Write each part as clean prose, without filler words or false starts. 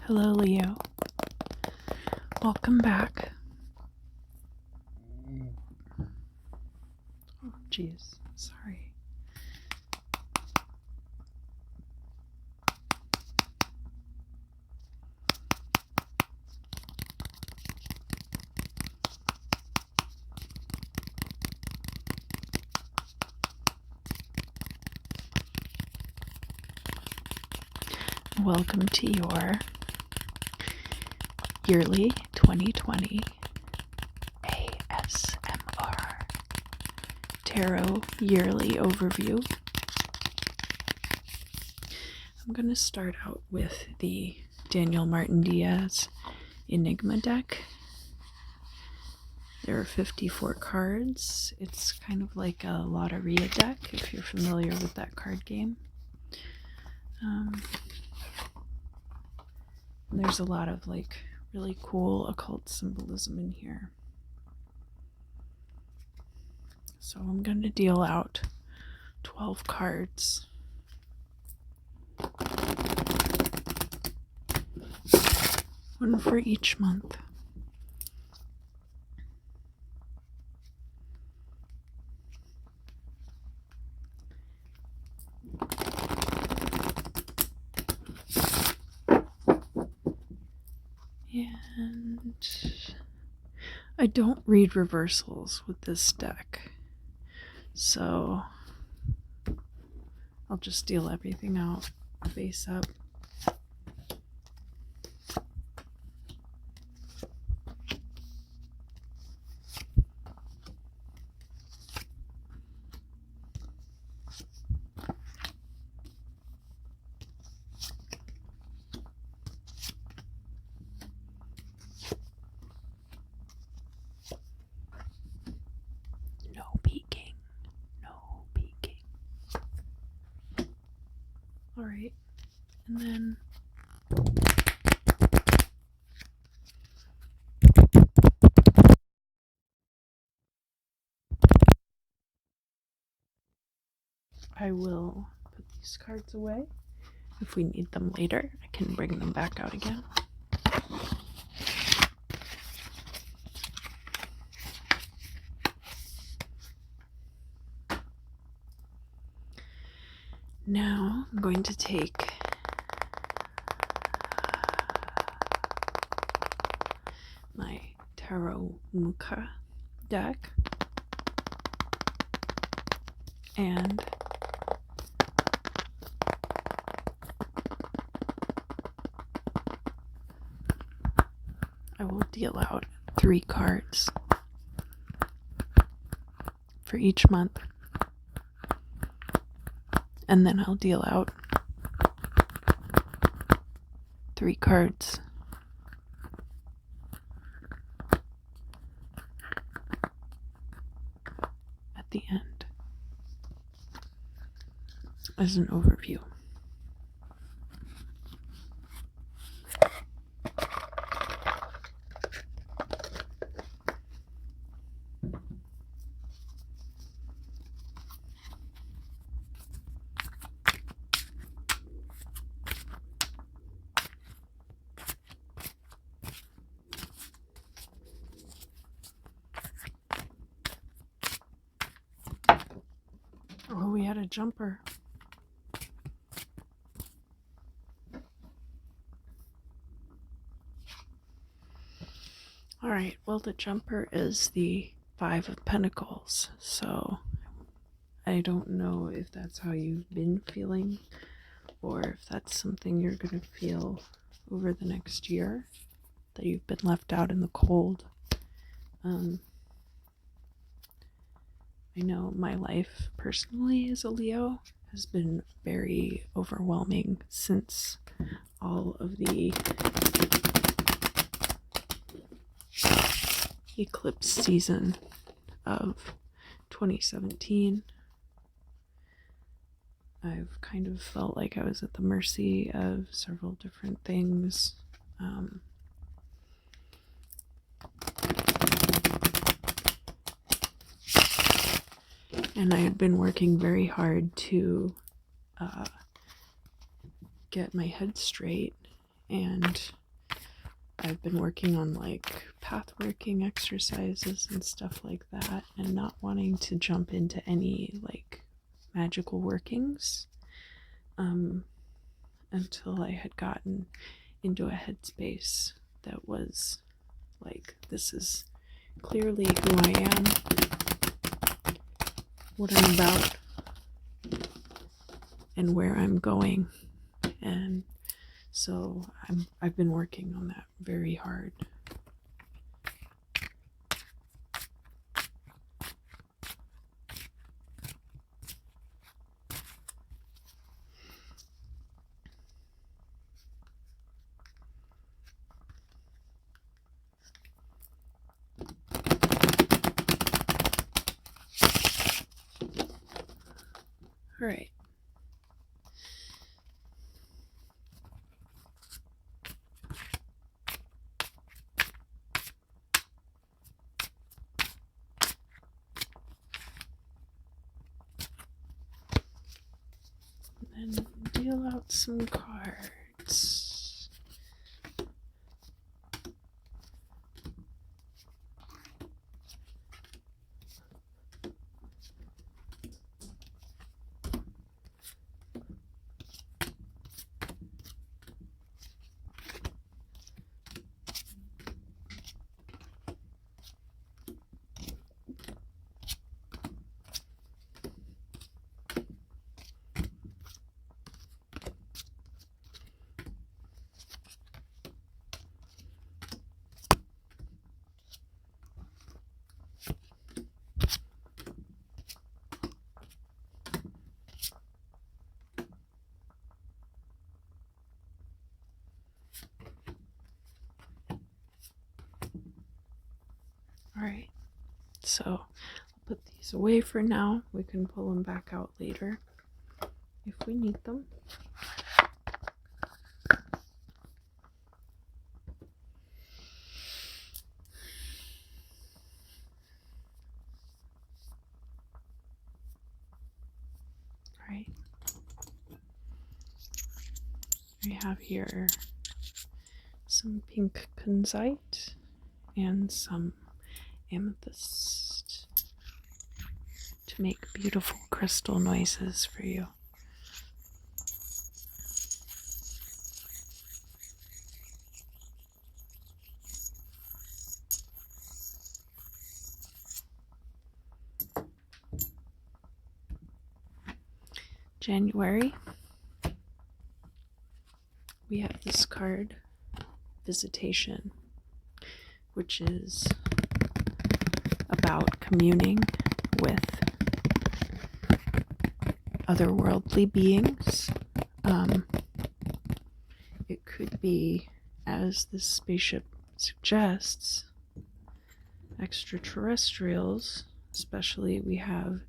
Hello, Leo. Welcome back. Oh, jeez. Sorry. Welcome to your yearly 2020 ASMR Tarot Yearly Overview. I'm going to start out with the Daniel Martin Diaz Enigma deck. There are 54 cards. It's kind of like a Lotteria deck, if you're familiar with that card game. There's a lot of really cool occult symbolism in here. So I'm going to deal out 12 cards. One for each month. And I don't read reversals with this deck, so I'll just deal everything out face up. No peeking. Alright, and then I will put these cards away. If we need them later, I can bring them back out again. Now I'm going to take my Tarot Muka deck and I will deal out 3 cards for each month. And then I'll deal out 3 cards at the end as an overview. Oh, we had a jumper. Alright, well, the jumper is the 5 of Pentacles, so I don't know if that's how you've been feeling or if that's something you're going to feel over the next year, that you've been left out in the cold. I know my life personally as a Leo has been very overwhelming since all of the eclipse season of 2017. I've kind of felt like I was at the mercy of several different things. And I had been working very hard to get my head straight and I've been working on like path working exercises and stuff like that, and not wanting to jump into any like magical workings until I had gotten into a headspace that was like, this is clearly who I am, what I'm about, and where I'm going. And so I've been working on that very hard. All right. And deal out some cards. All right, so I'll put these away for now. We can pull them back out later if we need them. All right, I have here some pink kunzite and some amethyst to make beautiful crystal noises for you. January, we have this card, Visitation, which is about communing with otherworldly beings. It could be, as this spaceship suggests, extraterrestrials. Especially we have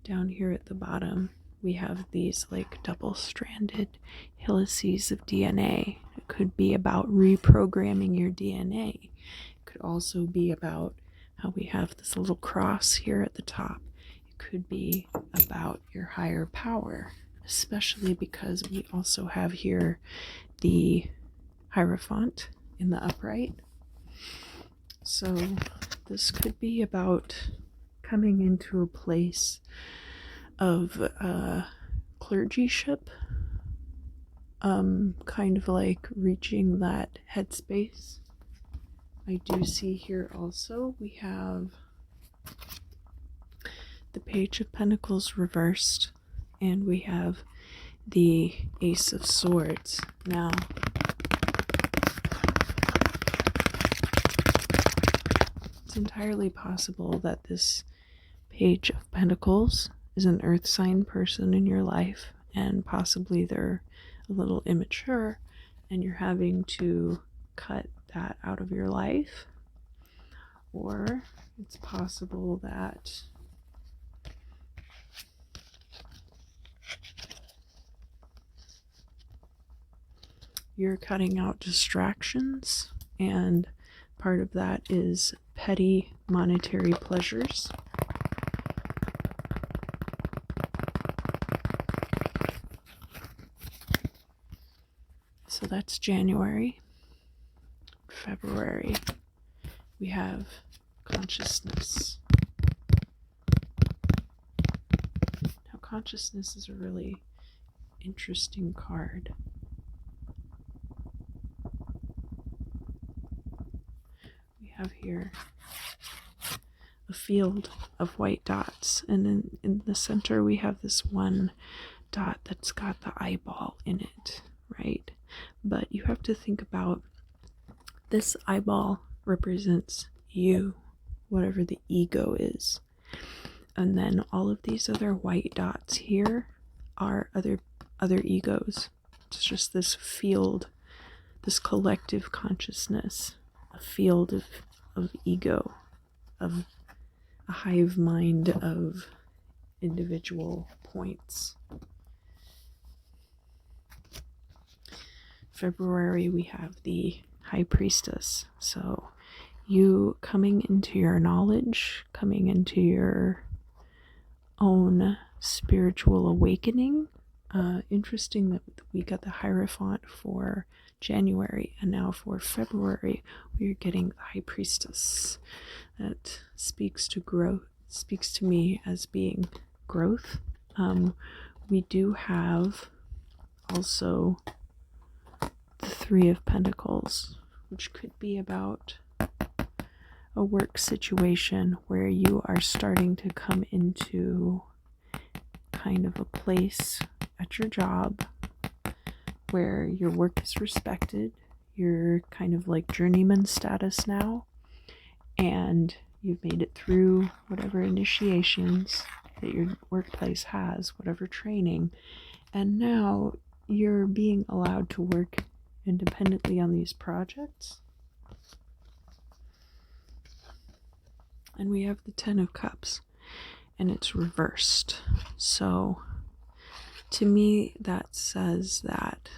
down here at the bottom, we have these like double-stranded helices of DNA. It could be about reprogramming your DNA. It could also be about how we have this little cross here at the top. It could be about your higher power, especially because we also have here the Hierophant in the upright. So this could be about coming into a place of clergyship, kind of like reaching that headspace. I do see here also we have the Page of Pentacles reversed, and we have the Ace of Swords. Now, it's entirely possible that this Page of Pentacles is an earth sign person in your life, and possibly they're a little immature and you're having to cut that out of your life. Or it's possible that you're cutting out distractions, and part of that is petty monetary pleasures. So that's January. February, we have consciousness. Now, consciousness is a really interesting card. We have here a field of white dots, and in the center we have this one dot that's got the eyeball in it, right? But you have to think about this eyeball represents you, whatever the ego is. And then all of these other white dots here are other egos. It's just this field, this collective consciousness, a field of ego, of a hive mind of individual points. February, we have the High Priestess. So you coming into your knowledge, coming into your own spiritual awakening. Interesting that we got the Hierophant for January, and now for February we're getting the High Priestess. That speaks to growth, speaks to me as being growth. We do have also the Three of Pentacles, which could be about a work situation where you are starting to come into kind of a place at your job where your work is respected. You're kind of like journeyman status now, and you've made it through whatever initiations that your workplace has, whatever training, and now you're being allowed to work independently on these projects. And we have the Ten of Cups, and it's reversed. So to me, that says that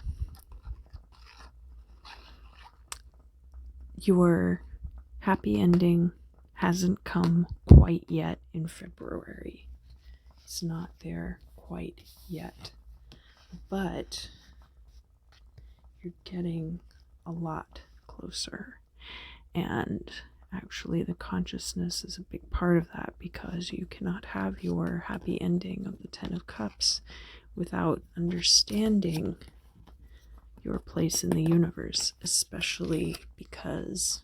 your happy ending hasn't come quite yet in February. It's not there quite yet, but you're getting a lot closer. And actually, the consciousness is a big part of that, because you cannot have your happy ending of the Ten of Cups without understanding your place in the universe, especially because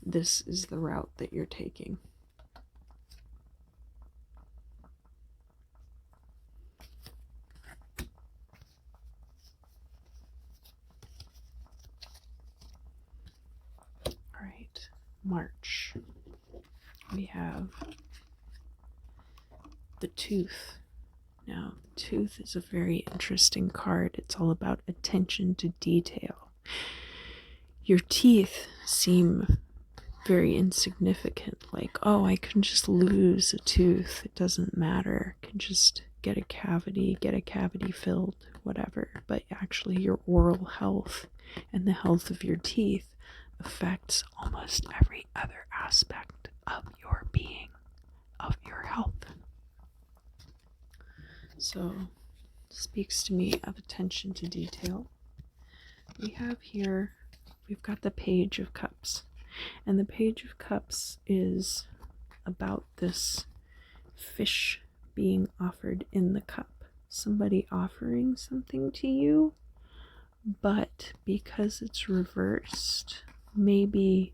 this is the route that you're taking. All right, March. We have the Tooth. Now, the Tooth is a very interesting card. It's all about attention to detail. Your teeth seem very insignificant, like, oh, I can just lose a tooth, it doesn't matter, I can just get a cavity filled, whatever. But actually, your oral health and the health of your teeth affects almost every other aspect of your being, of your health. So, speaks to me of attention to detail. We have here, we've got the Page of Cups. And the Page of Cups is about this fish being offered in the cup. Somebody offering something to you, but because it's reversed, maybe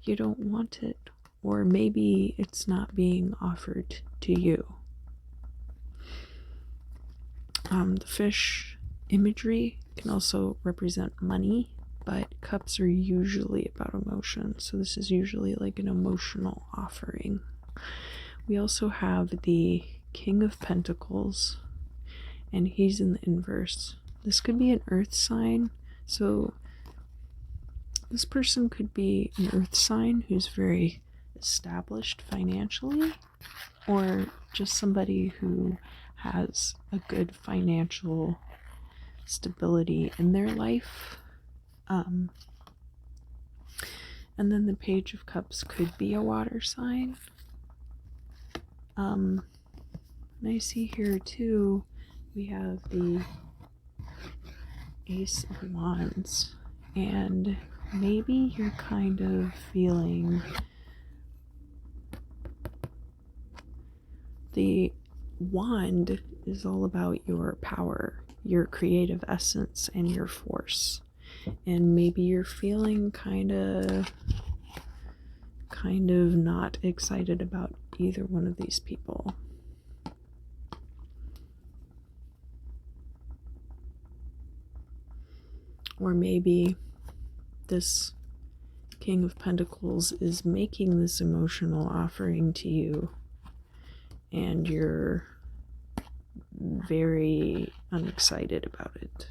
you don't want it, or maybe it's not being offered to you. The fish imagery can also represent money, but cups are usually about emotion, so this is usually like an emotional offering. We also have the King of Pentacles, and he's in the inverse. This could be an earth sign, so this person could be an earth sign who's very established financially, or just somebody who has a good financial stability in their life. And then the Page of Cups could be a water sign. And I see here too we have the Ace of Wands, and maybe you're kind of feeling the wand is all about your power, your creative essence, and your force. And maybe you're feeling kind of not excited about either one of these people. Or maybe this King of Pentacles is making this emotional offering to you, and you're very unexcited about it.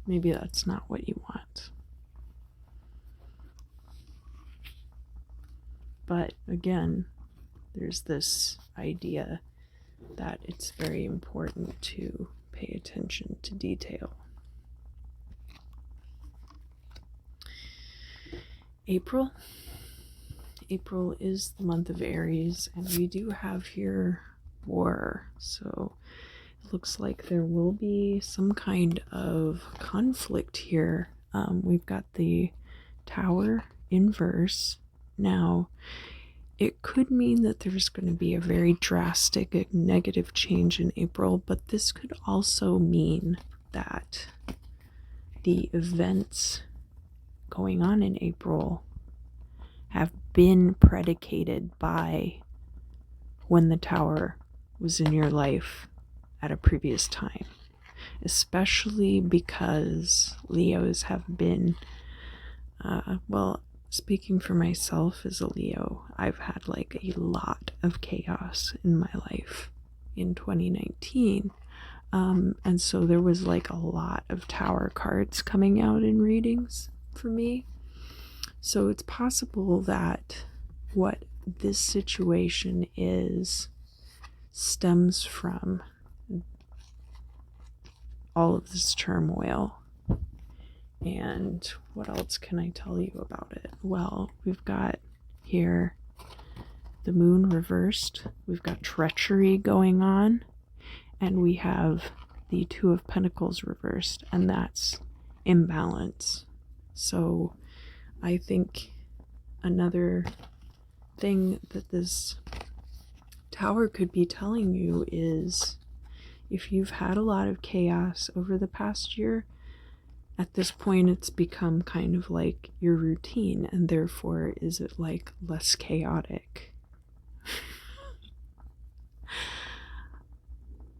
Maybe that's not what you want. But again, there's this idea that it's very important to pay attention to detail. April is the month of Aries, and we do have here war, so it looks like there will be some kind of conflict here. We've got the Tower inverse. Now, it could mean that there's going to be a very drastic negative change in April, but this could also mean that the events going on in April have been predicated by when the Tower was in your life at a previous time, especially because Leos have been, well, speaking for myself as a Leo, I've had like a lot of chaos in my life in 2019. And so there was like a lot of Tower cards coming out in readings for me. So it's possible that what this situation is stems from all of this turmoil. And what else can I tell you about it? Well, we've got here the moon reversed, we've got treachery going on, and we have the Two of Pentacles reversed, and that's imbalance. So I think another thing that this Tower could be telling you is if you've had a lot of chaos over the past year, at this point it's become kind of like your routine, and therefore is it like less chaotic?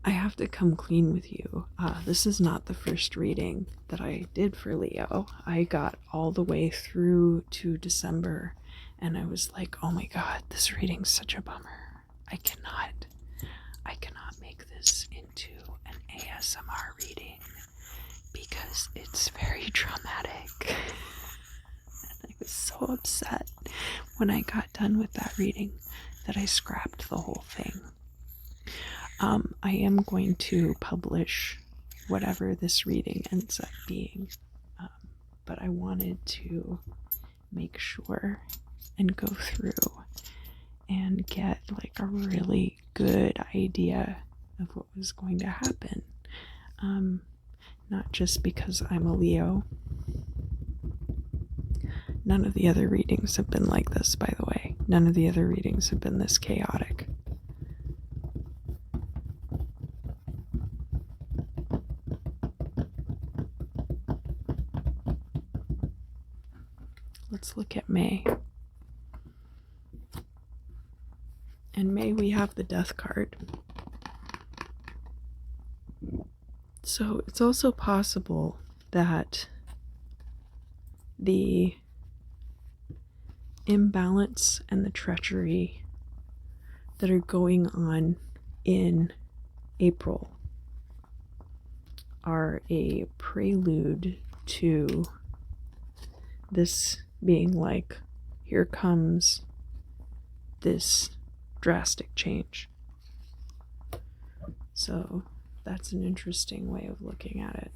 I have to come clean with you. This is not the first reading that I did for Leo. I got all the way through to December, and I was like, oh my god, this reading's such a bummer. I cannot make this into an ASMR reading because it's very dramatic. And I was so upset when I got done with that reading that I scrapped the whole thing. I am going to publish whatever this reading ends up being, but I wanted to make sure and go through and get like a really good idea of what was going to happen. Not just because I'm a Leo. None of the other readings have been like this, by the way. None of the other readings have been this chaotic. Let's look at May. In May, we have the Death card. So it's also possible that the imbalance and the treachery that are going on in April are a prelude to this being like, here comes this drastic change. So that's an interesting way of looking at it.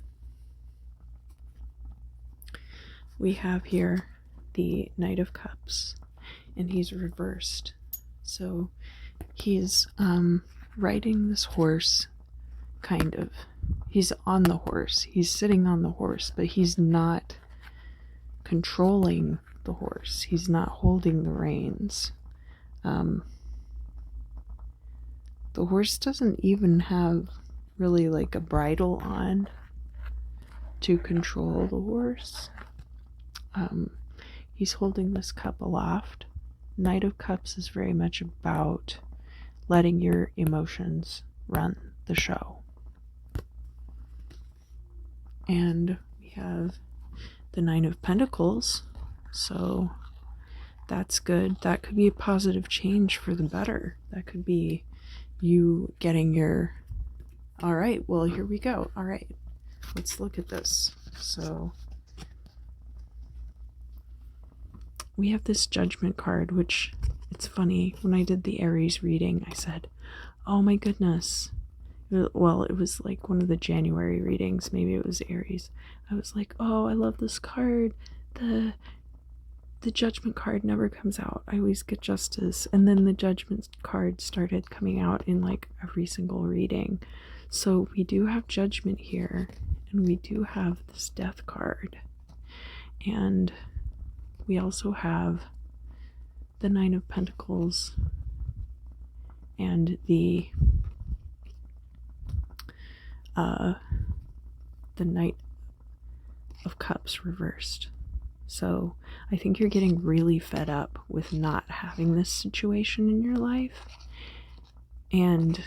We have here the Knight of Cups, and he's reversed. So he's riding this horse, kind of. He's on the horse. He's sitting on the horse, but he's not controlling the horse. He's not holding the reins. The horse doesn't even have really like a bridle on to control the horse. He's holding this cup aloft. Knight of Cups is very much about letting your emotions run the show. And we have the Nine of Pentacles, so that's good. That could be a positive change for the better. That could be you getting your, all right, well, here we go. All right, let's look at this. So we have this Judgment card, which it's funny. When I did the Aries reading, I said, oh my goodness. Well, it was like one of the January readings. Maybe it was Aries. I was like, oh, I love this card. The Judgment card never comes out. I always get Justice. And then the Judgment card started coming out in like every single reading. So we do have Judgment here. And we do have this Death card. And we also have the Nine of Pentacles and the Knight of Cups reversed. So I think you're getting really fed up with not having this situation in your life. And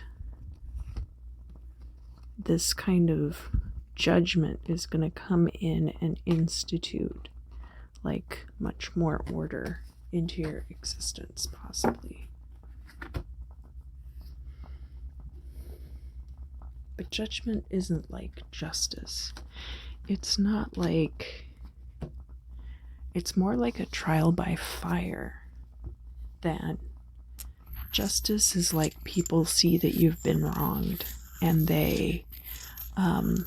this kind of judgment is going to come in and institute like much more order into your existence, possibly. But judgment isn't like justice. It's not like, it's more like a trial by fire than justice is like people see that you've been wronged and they, and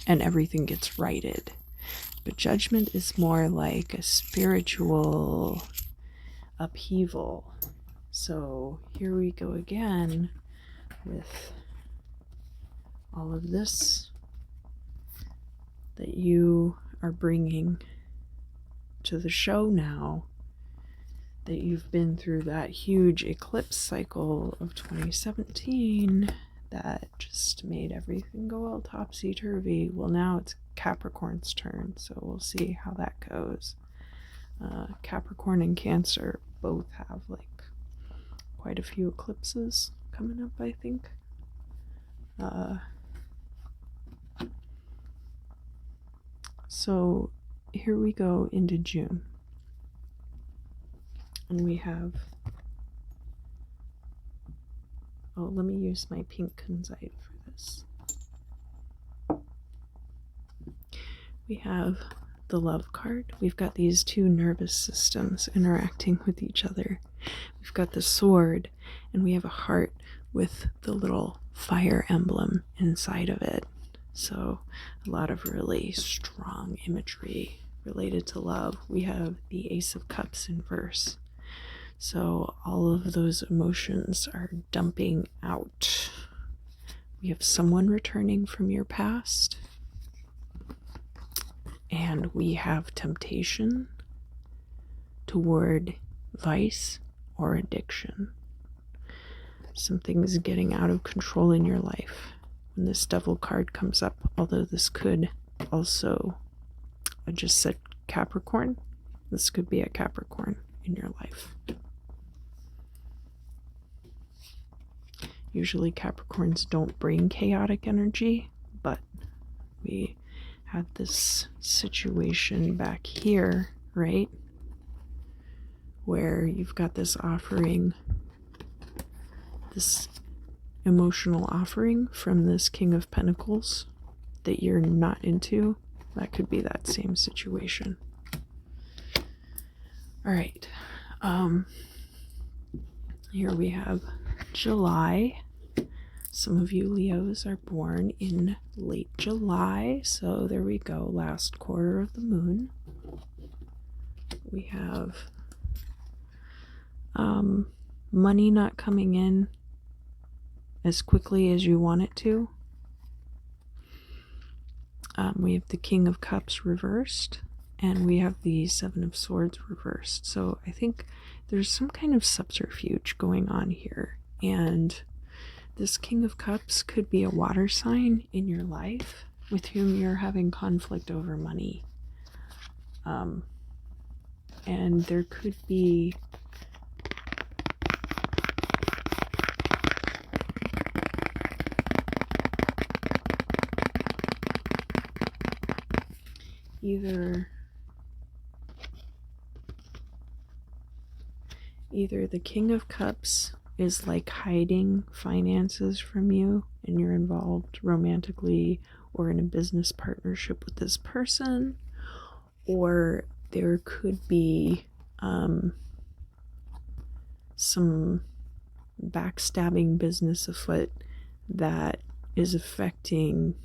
everything gets righted. But judgment is more like a spiritual upheaval. So here we go again with all of this that you are bringing to the show now, that you've been through that huge eclipse cycle of 2017 that just made everything go all topsy-turvy. Well, now it's Capricorn's turn, so we'll see how that goes. Capricorn and Cancer both have like quite a few eclipses coming up, I think. So here we go into June. And we have, oh, let me use my pink kunzite for this. We have the Love card. We've got these two nervous systems interacting with each other. We've got the Sword, and we have a heart with the little fire emblem inside of it. So a lot of really strong imagery related to love. We have the Ace of Cups in verse. So all of those emotions are dumping out. We have someone returning from your past. And we have temptation toward vice or addiction. Something's getting out of control in your life. When this Devil card comes up, although this could also, I just said Capricorn, this could be a Capricorn in your life. Usually Capricorns don't bring chaotic energy, but we had this situation back here, right? Where you've got this offering, this emotional offering from this King of Pentacles that you're not into. That could be that same situation. All right. Here we have July. Some of you Leos are born in late July, so there we go, last quarter of the moon. We have money not coming in as quickly as you want it to. We have the King of Cups reversed, and we have the Seven of Swords reversed. So I think there's some kind of subterfuge going on here. And this King of Cups could be a water sign in your life with whom you're having conflict over money. And there could be either the King of Cups is like hiding finances from you and you're involved romantically or in a business partnership with this person, or there could be some backstabbing business afoot that is affecting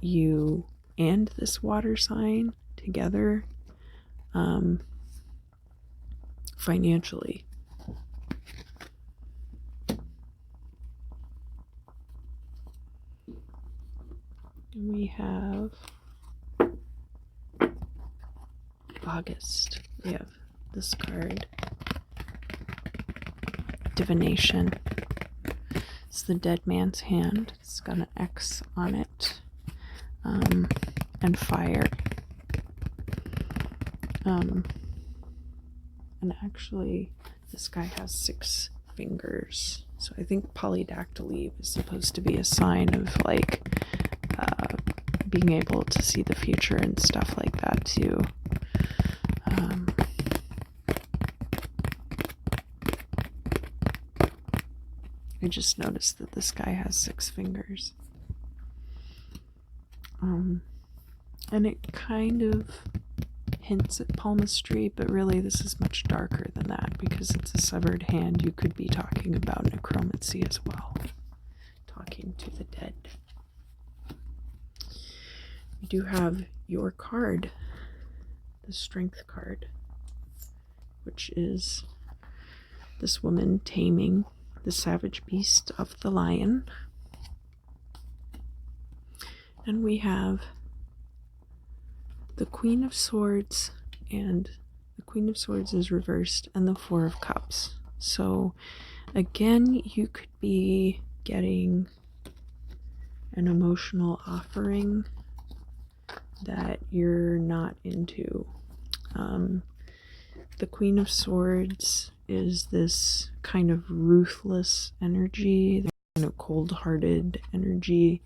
you and this water sign together financially. And we have August. We have this card, Divination. It's the dead man's hand. It's got an X on it, and fire. And actually, this guy has 6 fingers. So I think polydactyly is supposed to be a sign of like being able to see the future and stuff like that too. I just noticed that this guy has 6 fingers. And it kind of hints at palmistry, but really this is much darker than that because it's a severed hand. You could be talking about necromancy as well, talking to the dead. You do have your card, the Strength card, which is this woman taming the savage beast of the lion. And we have the Queen of Swords, and the Queen of Swords is reversed, and the Four of Cups. So again, you could be getting an emotional offering that you're not into. The Queen of Swords is this kind of ruthless energy, the kind of cold-hearted energy.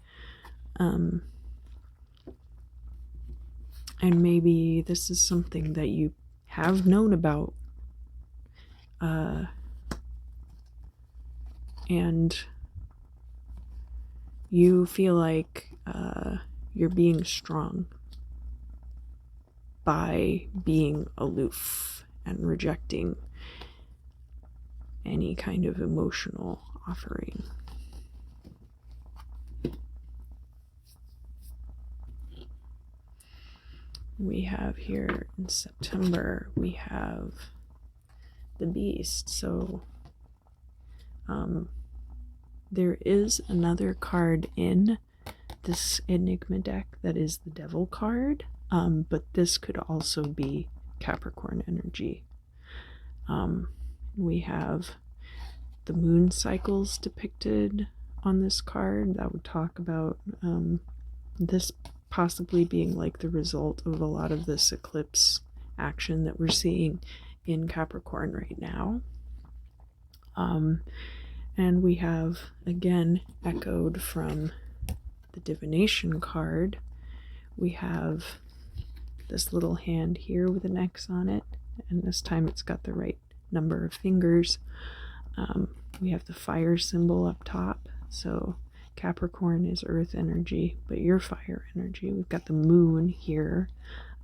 And maybe this is something that you have known about, and you feel like you're being strong by being aloof and rejecting any kind of emotional offering. We have here in September, we have the Beast. So there is another card in this Enigma deck that is the Devil card, but this could also be Capricorn energy. We have the moon cycles depicted on this card. That would talk about this possibly being like the result of a lot of this eclipse action that we're seeing in Capricorn right now. And we have, again, echoed from the Divination card, we have this little hand here with an X on it, and this time it's got the right number of fingers. We have the fire symbol up top, so Capricorn is earth energy, but you're fire energy. We've got the moon here,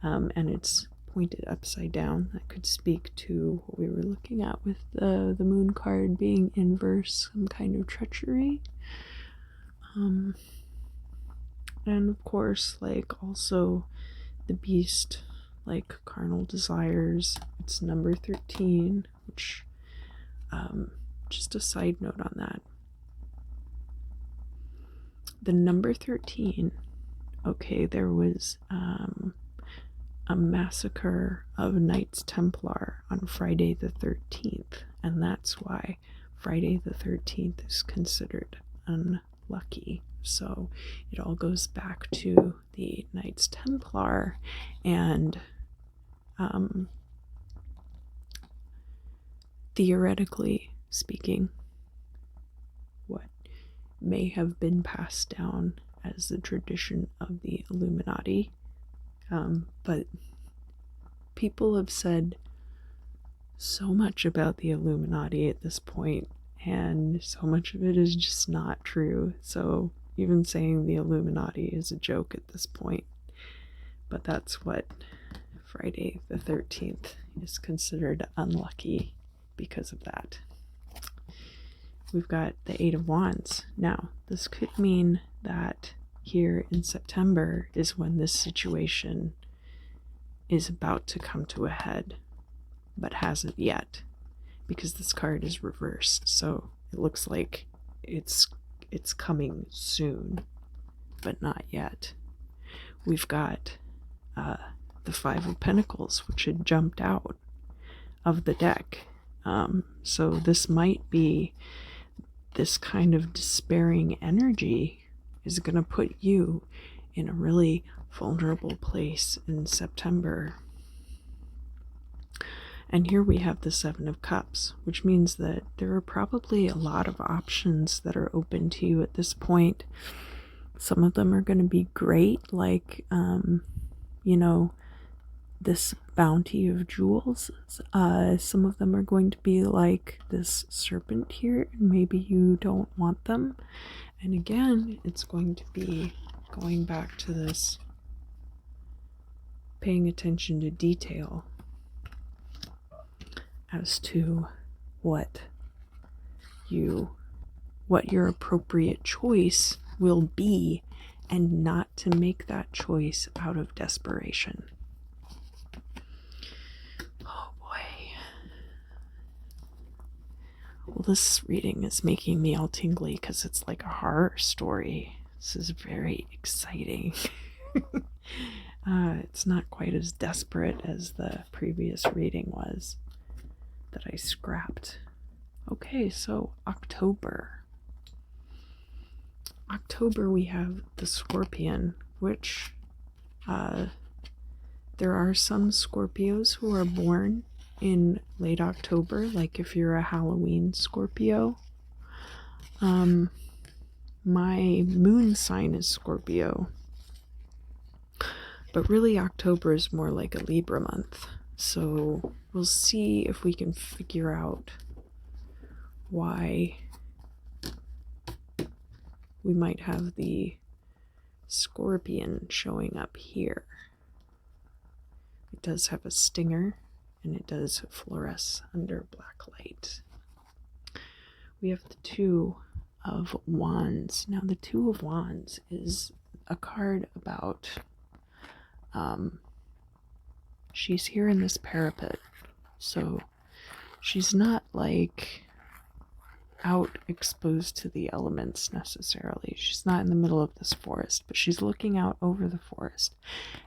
and it's pointed upside down. That could speak to what we were looking at with the moon card being inverse, some kind of treachery. And of course, like also the beast, like carnal desires. It's number 13, which Just a side note on that. The number 13, okay, there was a massacre of Knights Templar on Friday the 13th, and that's why Friday the 13th is considered unlucky. So it all goes back to the Knights Templar, and theoretically speaking, what may have been passed down as the tradition of the Illuminati. But people have said so much about the Illuminati at this point, and so much of it is just not true. So even saying the Illuminati is a joke at this point. But that's what Friday the 13th is considered unlucky because of that. We've got the Eight of Wands. Now, this could mean that here in September is when this situation is about to come to a head, but hasn't yet, because this card is reversed. So it looks like it's coming soon, but not yet. We've got the Five of Pentacles, which had jumped out of the deck. So this might be this kind of despairing energy is going to put you in a really vulnerable place in September. And here we have the Seven of Cups, which means that there are probably a lot of options that are open to you at this point. Some of them are going to be great, like, this bounty of jewels. Some of them are going to be like this serpent here, and maybe you don't want them. And again, it's going to be going back to this paying attention to detail as to what your appropriate choice will be, and not to make that choice out of desperation. Oh boy. Well, this reading is making me all tingly because it's like a horror story. This is very exciting. It's not quite as desperate as the previous reading was that I scrapped. Okay, so October. October we have the Scorpion, which there are some Scorpios who are born in late October, like if you're a Halloween Scorpio. My moon sign is Scorpio, but really October is more like a Libra month. So we'll see if we can figure out why we might have the Scorpion showing up here. It does have a stinger, and it does fluoresce under black light. We have the Two of Wands. Now, the Two of Wands is a card about she's here in this parapet, so she's not like out exposed to the elements necessarily. She's not in the middle of this forest, but she's looking out over the forest,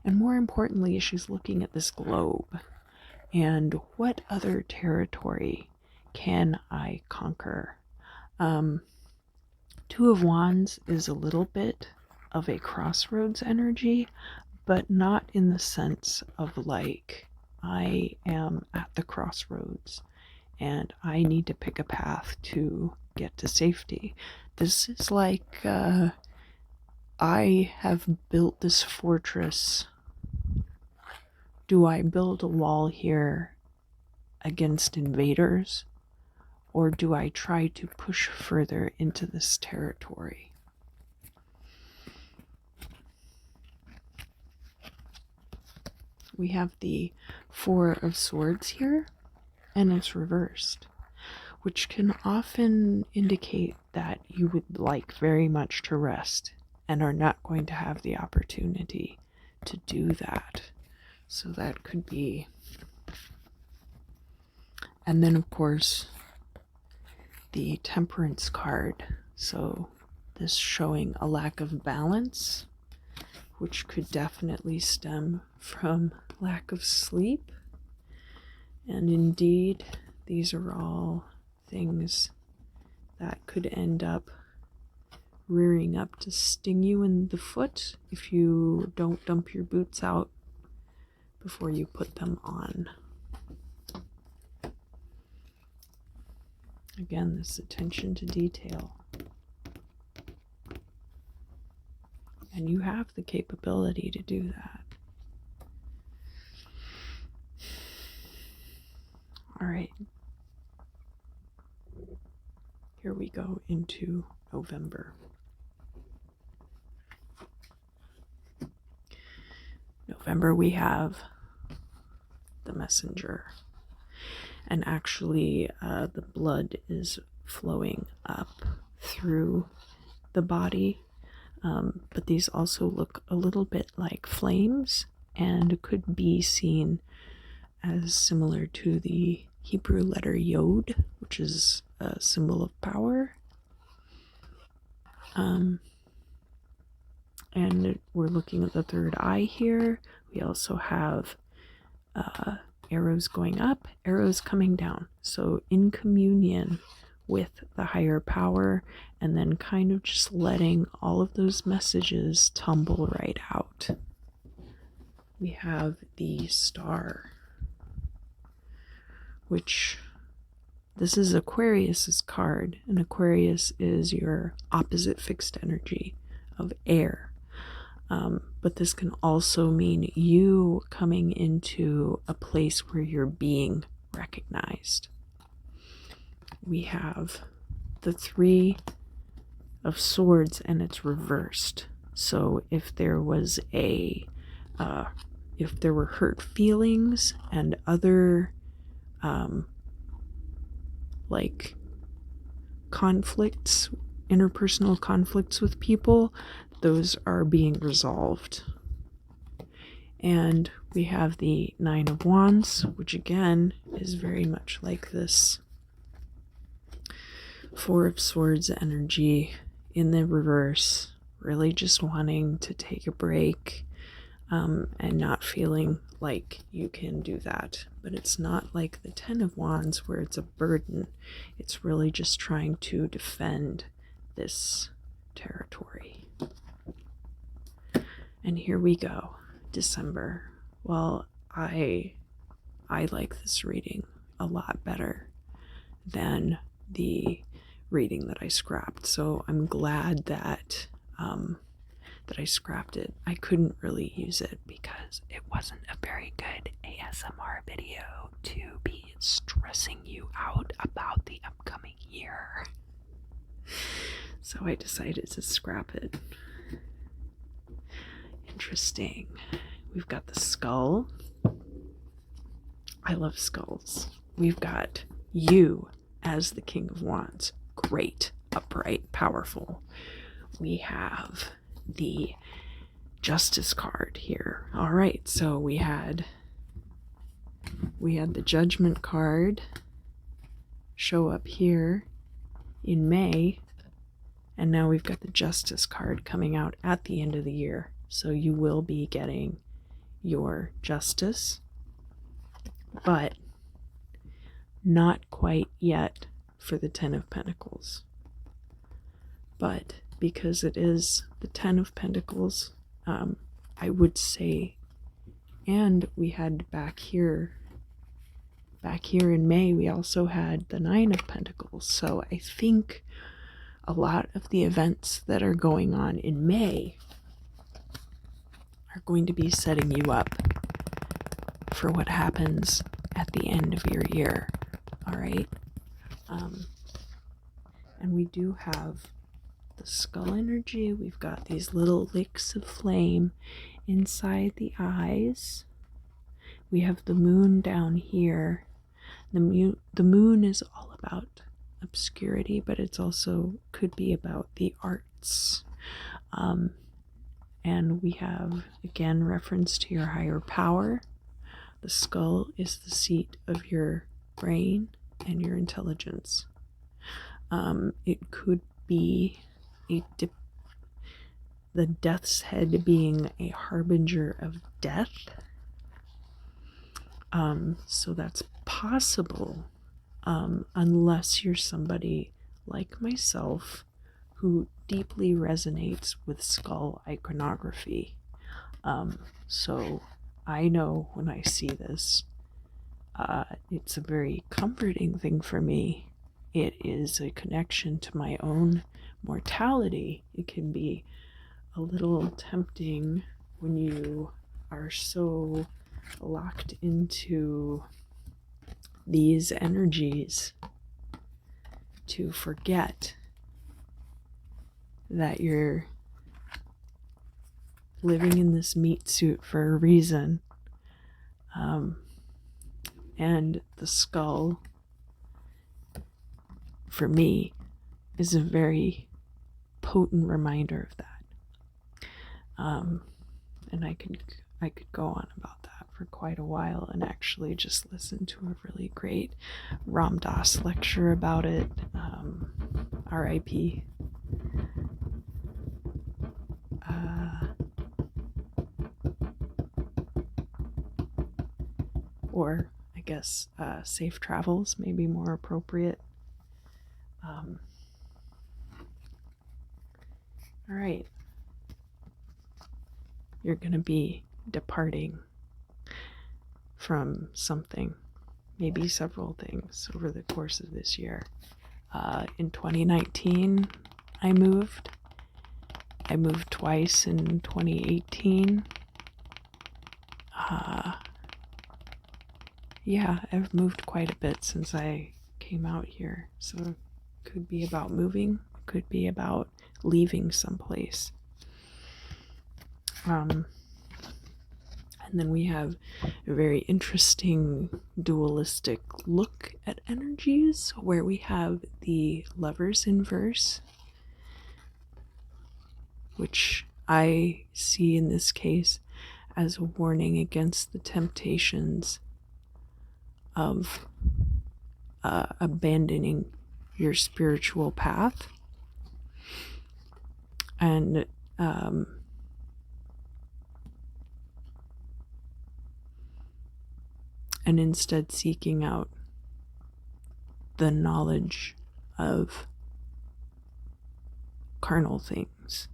and more importantly, she's looking at this globe. And what other territory can I conquer? Two of Wands is a little bit of a crossroads energy, but not in the sense of like, I am at the crossroads and I need to pick a path to get to safety. This is like, I have built this fortress. Do I build a wall here against invaders, or do I try to push further into this territory? We have the Four of Swords here, and it's reversed, which can often indicate that you would like very much to rest and are not going to have the opportunity to do that. So that could be. And then, of course, the Temperance card. So this showing a lack of balance, which could definitely stem from lack of sleep. And indeed, these are all things that could end up rearing up to sting you in the foot if you don't dump your boots out before you put them on. Again, this attention to detail. And you have the capability to do that. All right. Here we go into November. November, we have the Messenger. And actually, the blood is flowing up through the body. But these also look a little bit like flames and could be seen as similar to the Hebrew letter Yod, which is a symbol of power. And we're looking at the third eye here. We also have arrows going up, arrows coming down. So in communion with the higher power, and then kind of just letting all of those messages tumble right out. We have the star, which this is Aquarius's card, and Aquarius is your opposite fixed energy of air. But this can also mean you coming into a place where you're being recognized. We have the Three of Swords, and it's reversed. So if there was if there were hurt feelings and other like conflicts, interpersonal conflicts with people, those are being resolved. And we have the Nine of Wands, which again is very much like this Four of Swords energy in the reverse, really just wanting to take a break, and not feeling like you can do that. But it's not like the Ten of Wands where it's a burden. It's really just trying to defend this territory. And here we go, December. Well, I like this reading a lot better than the reading that I scrapped. So I'm glad that I scrapped it. I couldn't really use it because it wasn't a very good ASMR video to be stressing you out about the upcoming year. So I decided to scrap it. Interesting. We've got the skull. I love skulls. We've got you as the King of Wands. Great, upright, powerful. We have the Justice card here. All right, so we had the Judgment card show up here in May, and now we've got the Justice card coming out at the end of the year. So you will be getting your justice, but not quite yet for the Ten of Pentacles. But because it is the Ten of Pentacles, I would say, and we had back here in May, we also had the Nine of Pentacles. So I think a lot of the events that are going on in May are going to be setting you up for what happens at the end of your year. All right. And we do have the skull energy. We've got these little licks of flame inside the eyes. We have the moon down here. The moon is all about obscurity, but it's also could be about the arts. And we have, again, reference to your higher power. The skull is the seat of your brain and your intelligence. It could be the death's head being a harbinger of death. So that's possible, unless you're somebody like myself who deeply resonates with skull iconography. So I know when I see this, it's a very comforting thing for me. It is a connection to my own mortality. It can be a little tempting when you are so locked into these energies to forget that you're living in this meat suit for a reason. And the skull, for me, is a very potent reminder of that. And I could go on about that for quite a while, and actually just listen to a really great Ram Dass lecture about it. R.I.P. Or I guess safe travels may be more appropriate. All right. You're going to be departing from something, maybe several things over the course of this year. In 2019, I moved. I moved twice in 2018. Yeah, I've moved quite a bit since I came out here. So it could be about moving, it could be about leaving someplace. And then we have a very interesting dualistic look at energies where we have the Lovers in verse, which I see in this case as a warning against the temptations of abandoning your spiritual path and instead seeking out the knowledge of carnal things.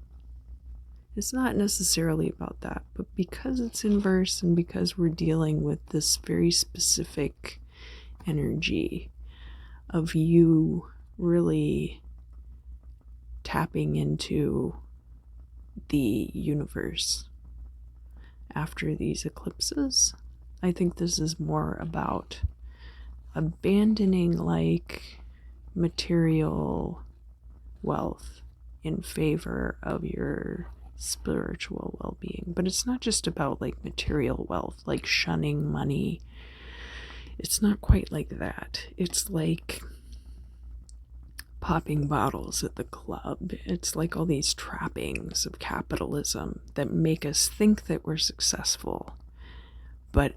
It's not necessarily about that, but because it's in verse and because we're dealing with this very specific energy of you really tapping into the universe after these eclipses, I think this is more about abandoning like material wealth in favor of your spiritual well-being. But it's not just about like material wealth, like shunning money. It's not quite like that. It's like popping bottles at the club. It's like all these trappings of capitalism that make us think that we're successful, but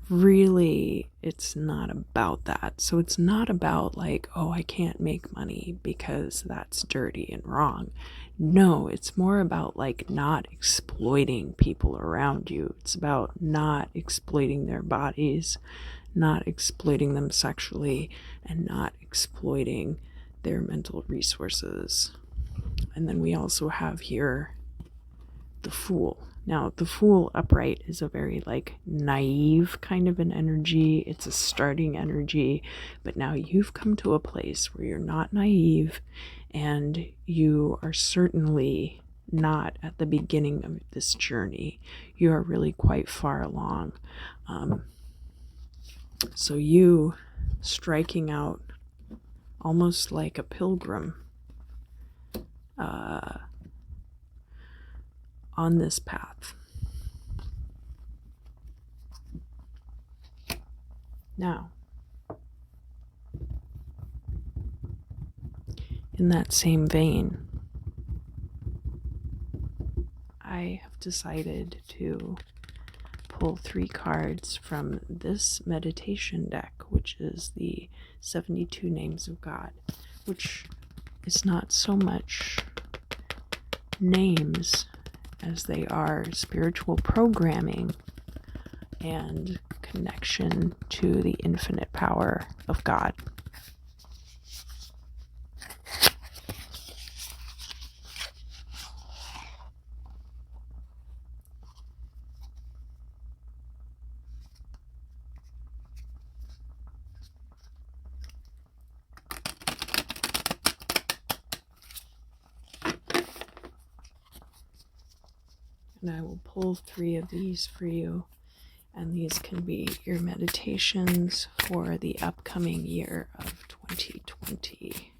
really it's not about that. So it's not about like, oh, I can't make money because that's dirty and wrong. No, it's more about like not exploiting people around you. It's about not exploiting their bodies, not exploiting them sexually, and not exploiting their mental resources. And then we also have here the Fool. Now, the Fool upright is a very like naive kind of an energy. It's a starting energy, but now you've come to a place where you're not naive, and you are certainly not at the beginning of this journey. You are really quite far along. So you striking out almost like a pilgrim on this path. Now, in that same vein, I have decided to pull 3 cards from this meditation deck, which is the 72 Names of God, which is not so much names as they are spiritual programming and connection to the infinite power of God. And I will pull 3 of these for you, and these can be your meditations for the upcoming year of 2020.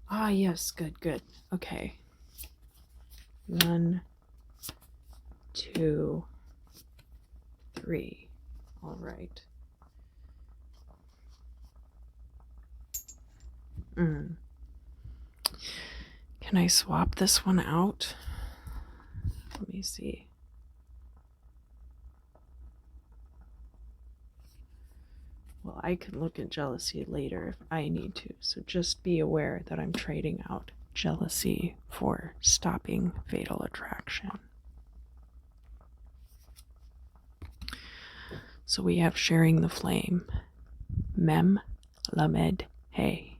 Ah, yes, good. Okay. 1, 2, 3. All right. Can I swap this one out? Let me see. Well, I can look at jealousy later if I need to, so just be aware that I'm trading out jealousy for stopping fatal attraction. So we have sharing the flame. Mem Lamed Hey.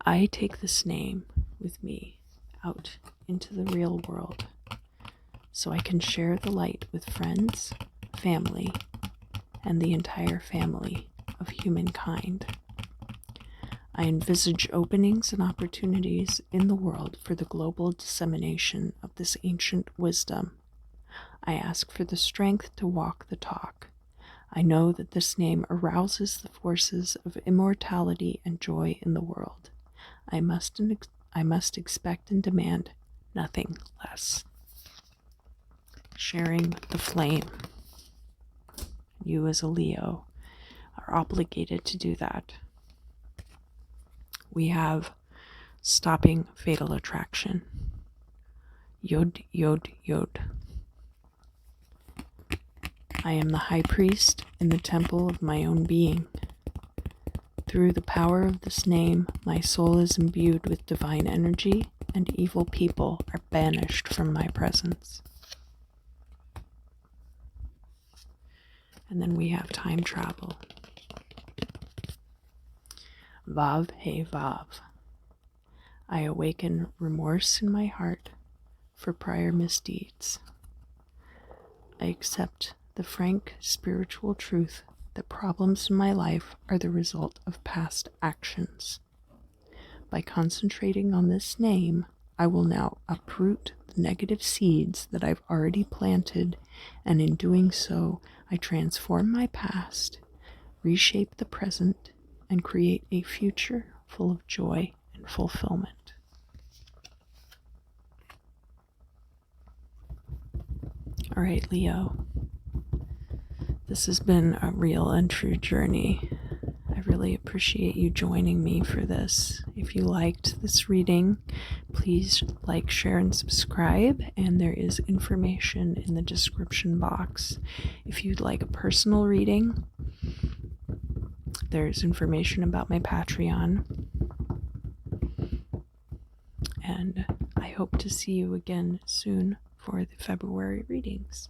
I take this name with me out into the real world so I can share the light with friends, family, and the entire family of humankind. I envisage openings and opportunities in the world for the global dissemination of this ancient wisdom. I ask for the strength to walk the talk. I know that this name arouses the forces of immortality and joy in the world. I must expect and demand nothing less. Sharing the flame. You as a Leo are obligated to do that. We have stopping fatal attraction. Yod, Yod, Yod. I am the high priest in the temple of my own being. Through the power of this name, my soul is imbued with divine energy, and evil people are banished from my presence. And then we have time travel. Vav He Vav. I awaken remorse in my heart for prior misdeeds. I accept the frank spiritual truth that problems in my life are the result of past actions. By concentrating on this name, I will now uproot the negative seeds that I've already planted, and in doing so, I transform my past, reshape the present, and create a future full of joy and fulfillment. All right, Leo. This has been a real and true journey. I really appreciate you joining me for this. If you liked this reading, please like, share, and subscribe, and there is information in the description box. If you'd like a personal reading, there's information about my Patreon. And I hope to see you again soon for the February readings.